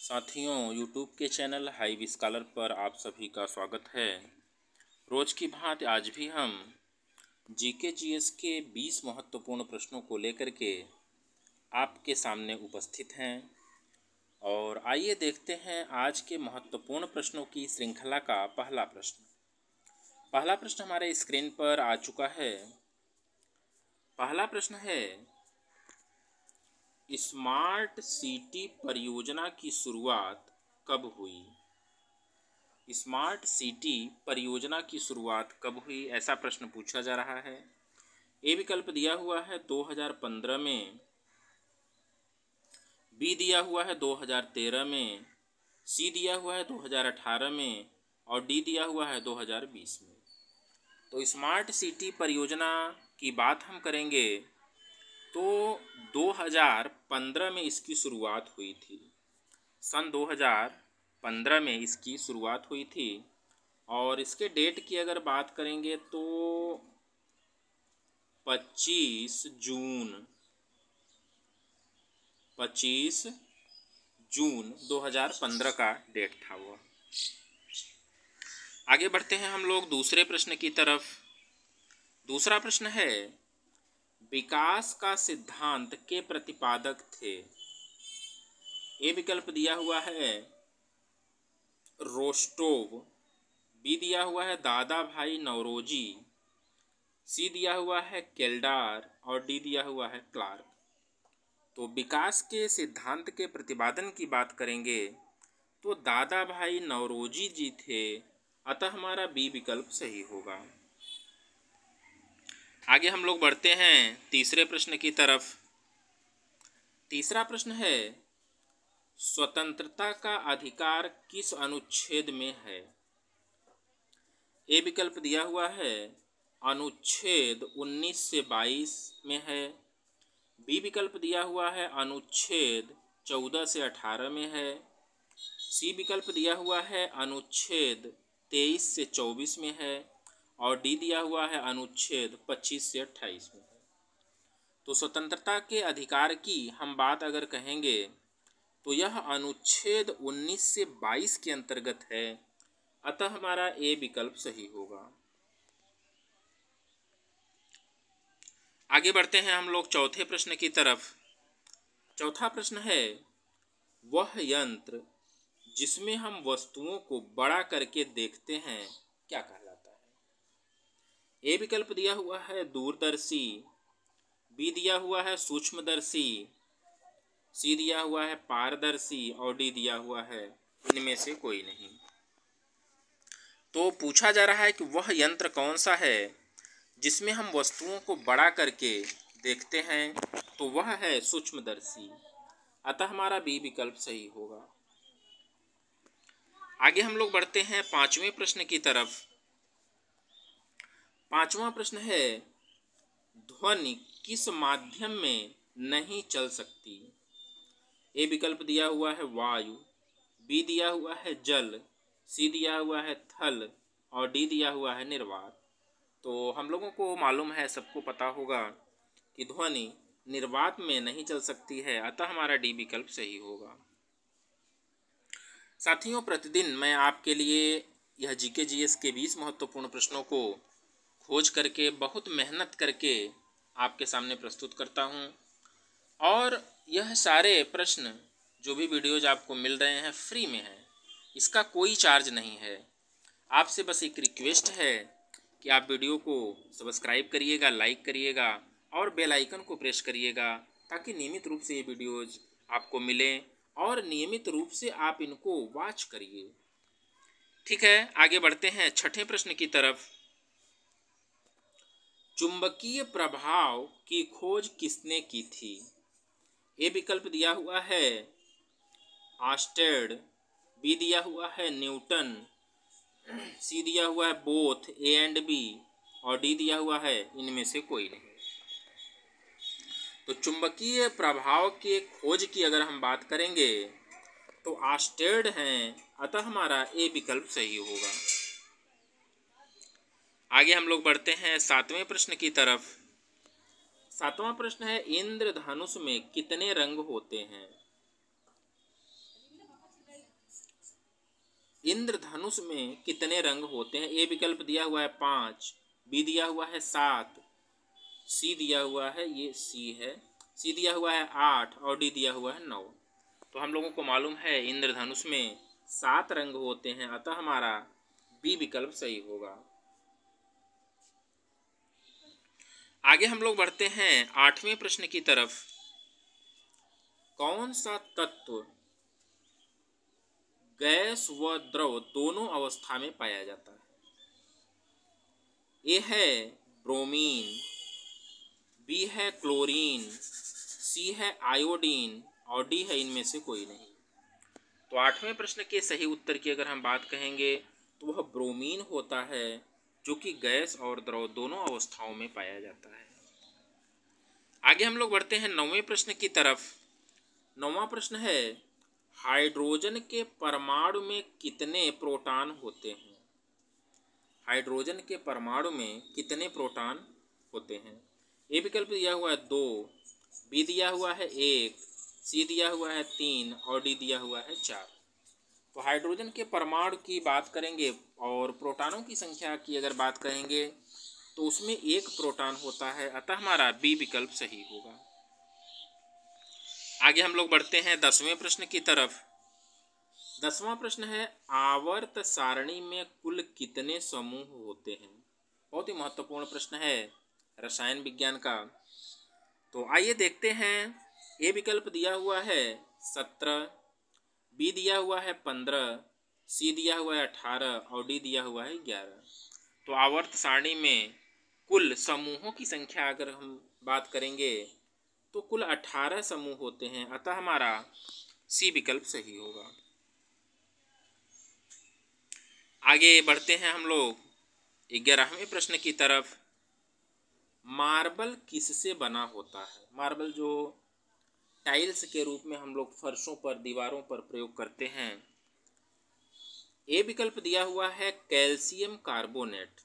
साथियों, यूट्यूब के channel heavy scholar पर आप सभी का स्वागत है। रोज की भांति आज भी हम जीके जीएस के 20 महत्वपूर्ण प्रश्नों को लेकर के आपके सामने उपस्थित हैं और आइए देखते हैं आज के महत्वपूर्ण प्रश्नों की श्रृंखला का पहला प्रश्न। पहला प्रश्न हमारे स्क्रीन पर आ चुका है। पहला प्रश्न है, स्मार्ट सिटी परियोजना की शुरुआत कब हुई? स्मार्ट सिटी परियोजना की शुरुआत कब हुई, ऐसा प्रश्न पूछा जा रहा है। ए विकल्प दिया हुआ है 2015 में, बी दिया हुआ है 2013 में, सी दिया हुआ है 2018 में और डी दिया हुआ है 2020 में। तो स्मार्ट सिटी परियोजना की बात हम करेंगे तो 2015 में इसकी शुरुआत हुई थी। सन 2015 में इसकी शुरुआत हुई थी और इसके डेट की अगर बात करेंगे तो 25 जून 2015 का डेट था वो। आगे बढ़ते हैं हम लोग दूसरे प्रश्न की तरफ। दूसरा प्रश्न है, विकास का सिद्धांत के प्रतिपादक थे? ए विकल्प दिया हुआ है रोस्टोव, बी दिया हुआ है दादा भाई नौरोजी, सी दिया हुआ है केल्डार और डी दिया हुआ है क्लार्क। तो विकास के सिद्धांत के प्रतिपादन की बात करेंगे तो दादा भाई नौरोजी जी थे, अतः हमारा बी विकल्प सही होगा। आगे हम लोग बढ़ते हैं तीसरे प्रश्न की तरफ। तीसरा प्रश्न है, स्वतंत्रता का अधिकार किस अनुच्छेद में है? ए विकल्प दिया हुआ है अनुच्छेद 19 से 22 में है, बी विकल्प दिया हुआ है अनुच्छेद 14 से 18 में है, सी विकल्प दिया हुआ है अनुच्छेद 23 से 24 में है और डी दिया हुआ है अनुच्छेद 25 से 28 में है। तो स्वतंत्रता के अधिकार की हम बात अगर कहेंगे तो यह अनुच्छेद 19 से 22 के अंतर्गत है, अतः हमारा ए विकल्प सही होगा। आगे बढ़ते हैं हम लोग चौथे प्रश्न की तरफ। चौथा प्रश्न है, वह यंत्र जिसमें हम वस्तुओं को बड़ा करके देखते हैं क्या कहलाता है? ए विकल्प दिया हुआ है दूरदर्शी, बी दिया हुआ है सूक्ष्मदर्शी, सी दिया हुआ है पारदर्शी और डी दिया हुआ है इनमें से कोई नहीं। तो पूछा जा रहा है कि वह यंत्र कौन सा है जिसमें हम वस्तुओं को बड़ा करके देखते हैं, तो वह है सूक्ष्मदर्शी, अतः हमारा बी विकल्प सही होगा। आगे हम लोग बढ़ते हैं पांचवें प्रश्न की तरफ। पांचवा प्रश्न है, ध्वनि किस माध्यम में नहीं चल सकती? ए विकल्प दिया हुआ है वायु, बी दिया हुआ है जल, सी दिया हुआ है थल और डी दिया हुआ है निर्वात। तो हम लोगों को मालूम है, सबको पता होगा कि ध्वनि निर्वात में नहीं चल सकती है, अतः हमारा डी विकल्प सही होगा। साथियों, प्रतिदिन मैं आपके लिए यह जीके जीएस के 20 महत्वपूर्ण प्रश्नों को खोज करके बहुत मेहनत करके आपके सामने प्रस्तुत करता हूं और यह सारे प्रश्न जो भी वीडियोज आपको मिल रहे हैं फ्री में है, इसका कोई चार्ज नहीं है। आपसे बस एक रिक्वेस्ट है कि आप वीडियो को सब्सक्राइब करिएगा, लाइक करिएगा और बेल आइकन को प्रेस करिएगा ताकि नियमित रूप से ये वीडियोज आपको मिलें और नियमित रूप से आप इनको वॉच करिए। ठीक है, आगे बढ़ते हैं छठे प्रश्न की तरफ। चुंबकीय प्रभाव की खोज किसने की थी? ए विकल्प दिया हुआ है आर्मस्टेड, बी दिया हुआ है न्यूटन, सी दिया हुआ है बोथ ए एंड बी और डी दिया हुआ है इनमें से कोई नहीं। तो चुंबकीय प्रभाव के खोज की अगर हम बात करेंगे तो आर्मस्टेड हैं, अतः हमारा ए विकल्प सही होगा। आगे हम लोग बढ़ते हैं सातवें प्रश्न की तरफ। सातवां प्रश्न है, इंद्रधनुष में कितने रंग होते हैं? इंद्रधनुष में कितने रंग होते हैं? ए विकल्प दिया हुआ है 5, बी दिया हुआ है 7, सी दिया हुआ है, ये सी है, सी दिया हुआ है 8 और डी दिया हुआ है 9। तो हम लोगों को मालूम है इंद्रधनुष में 7 रंग होते हैं, अतः हमारा बी विकल्प सही होगा। आगे हम लोग बढ़ते हैं 8वें प्रश्न की तरफ। कौन सा तत्व गैस व द्रव दोनों अवस्था में पाया जाता है? ए है ब्रोमीन, बी है क्लोरीन, सी है आयोडीन और डी है इनमें से कोई नहीं। तो 8वें प्रश्न के सही उत्तर की अगर हम बात कहेंगे तो वह ब्रोमीन होता है, जो कि गैस और द्रव दोनों अवस्थाओं में पाया जाता है। आगे हम लोग बढ़ते हैं 9वें प्रश्न की तरफ। 9वां प्रश्न है, हाइड्रोजन के परमाणु में कितने प्रोटॉन होते हैं? हाइड्रोजन के परमाणु में कितने प्रोटॉन होते हैं? ए विकल्प दिया हुआ है 2, बी दिया हुआ है 1, सी दिया हुआ है 3 और डी दिया हुआ है 4। तो हाइड्रोजन के परमाणु की बात करेंगे और प्रोटॉनों की संख्या की अगर बात करेंगे तो उसमें 1 प्रोटॉन होता है, अतः हमारा बी विकल्प सही होगा। आगे हम लोग बढ़ते हैं 10वें प्रश्न की तरफ। 10वां प्रश्न है, आवर्त सारणी में कुल कितने समूह होते हैं? बहुत ही महत्वपूर्ण प्रश्न है रसायन विज्ञान का। तो आइए देखते हैं। ए विकल्प दिया हुआ है 17, बी दिया हुआ है 15, सी दिया हुआ है 18 और डी दिया हुआ है 11। तो आवर्त सारणी में कुल समूहों की संख्या अगर हम बात करेंगे तो कुल 18 समूह होते हैं, अतः हमारा सी विकल्प सही होगा। आगे बढ़ते हैं हम लोग 11वें प्रश्न की तरफ। मार्बल किससे बना होता है? मार्बल जो टाइल्स के रूप में हम लोग फर्शों पर, दीवारों पर प्रयोग करते हैं। ए विकल्प दिया हुआ है कैल्शियम कार्बोनेट,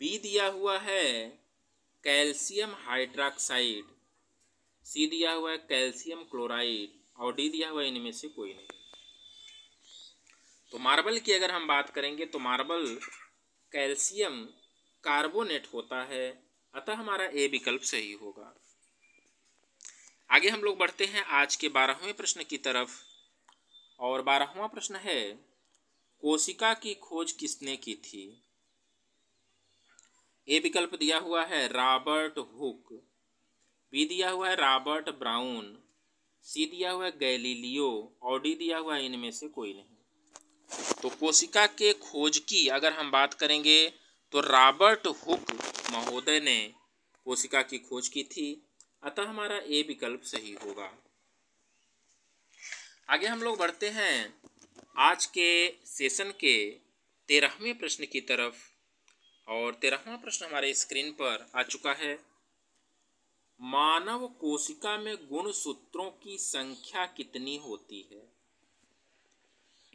बी दिया हुआ है कैल्शियम हाइड्रोक्साइड, सी दिया हुआ है कैल्शियम क्लोराइड और डी दिया हुआ है इनमें से कोई नहीं। तो मार्बल की अगर हम बात करेंगे तो मार्बल कैल्शियम कार्बोनेट होता है, अतः हमारा ए विकल्प सही होगा। आगे हम लोग बढ़ते हैं आज के 12वें प्रश्न की तरफ और 12वां प्रश्न है, कोशिका की खोज किसने की थी? ए विकल्प दिया हुआ है रॉबर्ट हुक, बी दिया हुआ है रॉबर्ट ब्राउन, सी दिया हुआ है गैलीलियो और डी दिया हुआ है इनमें से कोई नहीं। तो कोशिका के खोज की अगर हम बात करेंगे तो रॉबर्ट हुक महोदय ने कोशिका की खोज की थी, अतः हमारा ए विकल्प सही होगा। आगे हम लोग बढ़ते हैं आज के सेशन के 13वें प्रश्न की तरफ और 13वां प्रश्न हमारे स्क्रीन पर आ चुका है। मानव कोशिका में गुणसूत्रों की संख्या कितनी होती है?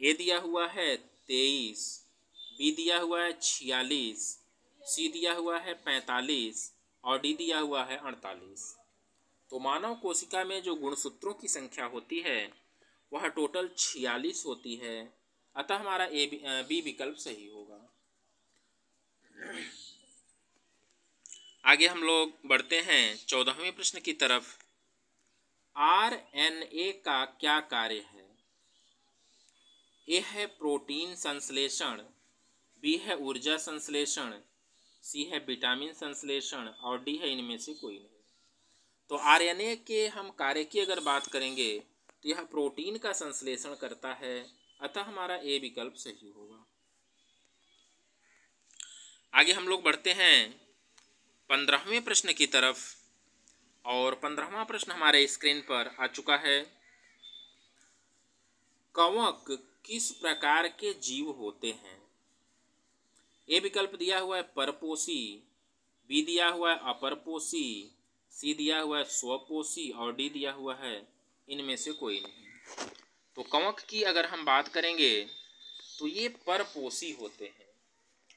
ए दिया हुआ है 23, बी दिया हुआ है 46, सी दिया हुआ है 45 और डी दिया हुआ है 48। तो मानव कोशिका में जो गुणसूत्रों की संख्या होती है वह टोटल 46 होती है, अतः हमारा बी विकल्प सही होगा। आगे हम लोग बढ़ते हैं 14वें प्रश्न की तरफ। RNA का क्या कार्य है? ए है प्रोटीन संश्लेषण, बी है ऊर्जा संश्लेषण, सी है विटामिन संश्लेषण और डी है इनमें से कोई नहीं। तो RNA के हम कार्य की अगर बात करेंगे तो यह प्रोटीन का संश्लेषण करता है, अतः हमारा ए विकल्प सही होगा। आगे हम लोग बढ़ते हैं 15वें प्रश्न की तरफ और 15वां प्रश्न हमारे स्क्रीन पर आ चुका है। कवक किस प्रकार के जीव होते हैं? ए विकल्प दिया हुआ है परपोषी, बी दिया हुआ है अपरपोषी, सी दिया हुआ है स्वपोषी और डी दिया हुआ है इनमें से कोई नहीं। तो कवक की अगर हम बात करेंगे तो ये परपोषी होते हैं।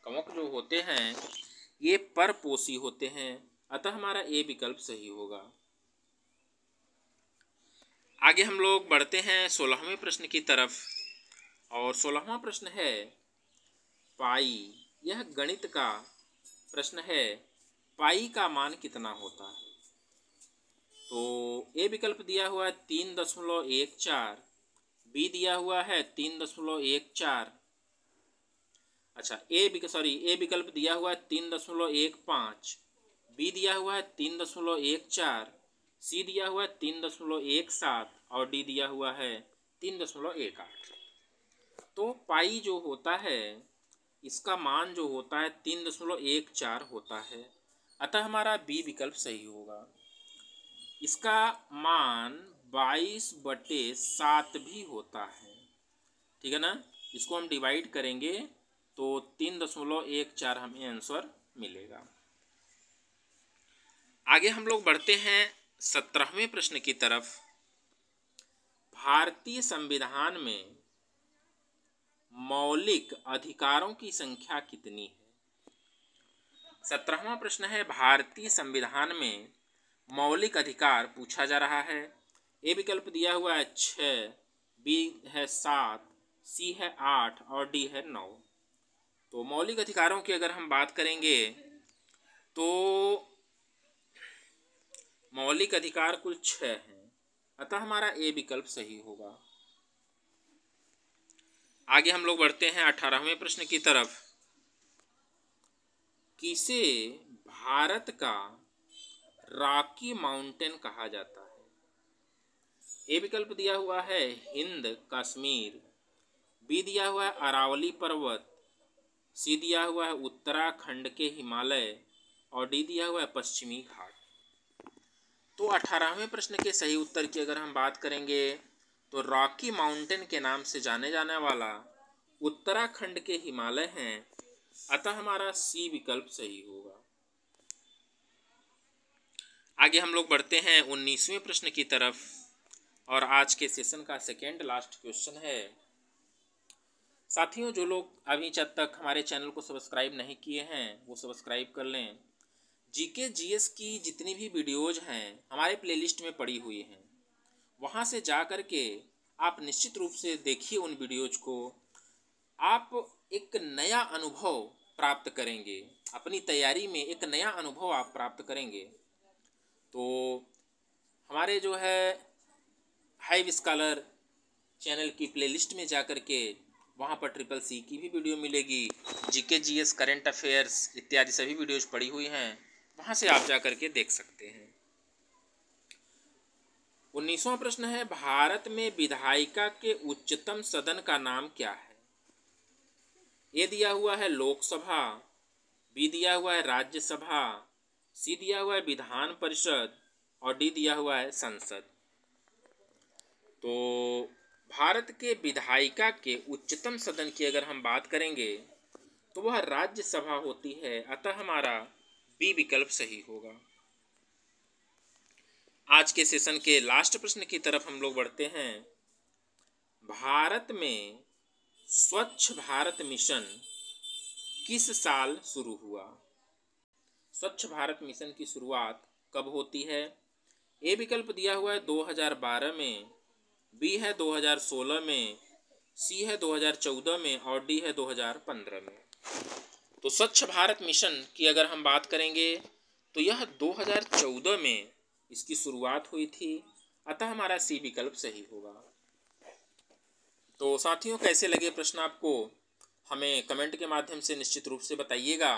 कवक जो होते हैं ये परपोषी होते हैं, अतः हमारा ए विकल्प सही होगा। आगे हम लोग बढ़ते हैं 16वें प्रश्न की तरफ। और 16वां प्रश्न है पाई। यह गणित का प्रश्न है, पाई का मान कितना होता है? तो ए विकल्प दिया हुआ है 3.14, बी दिया हुआ है 3.14, अच्छा ए विकल्प दिया हुआ है 3.15, बी दिया हुआ है 3.14, सी दिया हुआ है 3.17 और डी दिया हुआ है 3.18। तो पाई जो होता है इसका मान जो होता है 3.14 होता है, अतः हमारा बी विकल्प सही होगा। इसका मान 22/7 भी होता है, ठीक है ना। इसको हम डिवाइड करेंगे तो 3.14 हमें आंसर मिलेगा। आगे हम लोग बढ़ते हैं 17वें प्रश्न की तरफ। भारतीय संविधान में मौलिक अधिकारों की संख्या कितनी है? 17वां प्रश्न है, भारतीय संविधान में मौलिक अधिकार पूछा जा रहा है। ए विकल्प दिया हुआ है 6, बी है 7, सी है 8 और डी है 9। तो मौलिक अधिकारों की अगर हम बात करेंगे तो मौलिक अधिकार कुल 6 हैं, अतः हमारा ए विकल्प सही होगा। आगे हम लोग बढ़ते हैं 18वें प्रश्न की तरफ। किसे भारत का रॉकी माउंटेन कहा जाता है? ए विकल्प दिया हुआ है हिंद कश्मीर, बी दिया हुआ है अरावली पर्वत, सी दिया हुआ है उत्तराखंड के हिमालय और डी दिया हुआ है पश्चिमी घाट। तो 18वें प्रश्न के सही उत्तर की अगर हम बात करेंगे तो रॉकी माउंटेन के नाम से जाने जाने वाला उत्तराखंड के हिमालय हैं, अतः हमारा सी विकल्प सही होगा। आगे हम लोग बढ़ते हैं 19वें प्रश्न की तरफ और आज के सेशन का सेकेंड लास्ट क्वेश्चन है। साथियों, जो लोग अभी जब तक हमारे चैनल को सब्सक्राइब नहीं किए हैं वो सब्सक्राइब कर लें। जीके जीएस की जितनी भी वीडियोज हैं हमारे प्लेलिस्ट में पड़ी हुई हैं, वहाँ से जा कर के आप निश्चित रूप से देखिए उन वीडियोज को। आप एक नया अनुभव प्राप्त करेंगे, अपनी तैयारी में एक नया अनुभव आप प्राप्त करेंगे। तो हमारे जो है हाइव स्कॉलर चैनल की प्लेलिस्ट में जा कर के वहाँ पर ट्रिपल सी की भी वीडियो मिलेगी, जीके जीएस करंट अफेयर्स इत्यादि सभी वीडियोज पड़ी हुई हैं, वहाँ से आप जा कर के देख सकते हैं। 19वां प्रश्न है, भारत में विधायिका के उच्चतम सदन का नाम क्या है? ए दिया हुआ है लोकसभा, बी दिया हुआ है राज्यसभा, सी दिया हुआ है विधान परिषद और डी दिया हुआ है संसद। तो भारत के विधायिका के उच्चतम सदन की अगर हम बात करेंगे तो वह राज्यसभा होती है, अतः हमारा बी विकल्प सही होगा। आज के सेशन के लास्ट प्रश्न की तरफ हम लोग बढ़ते हैं। भारत में स्वच्छ भारत मिशन किस साल शुरू हुआ? स्वच्छ भारत मिशन की शुरुआत कब होती है? ए विकल्प दिया हुआ है 2012 में, बी है 2016 में, सी है 2014 में और डी है 2015 में। तो स्वच्छ भारत मिशन की अगर हम बात करेंगे तो यह 2014 में इसकी शुरुआत हुई थी, अतः हमारा सी विकल्प सही होगा। तो साथियों, कैसे लगे प्रश्न आपको हमें कमेंट के माध्यम से निश्चित रूप से बताइएगा।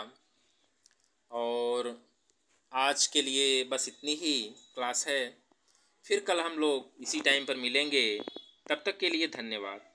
और आज के लिए बस इतनी ही क्लास है, फिर कल हम लोग इसी टाइम पर मिलेंगे। तब तक के लिए धन्यवाद।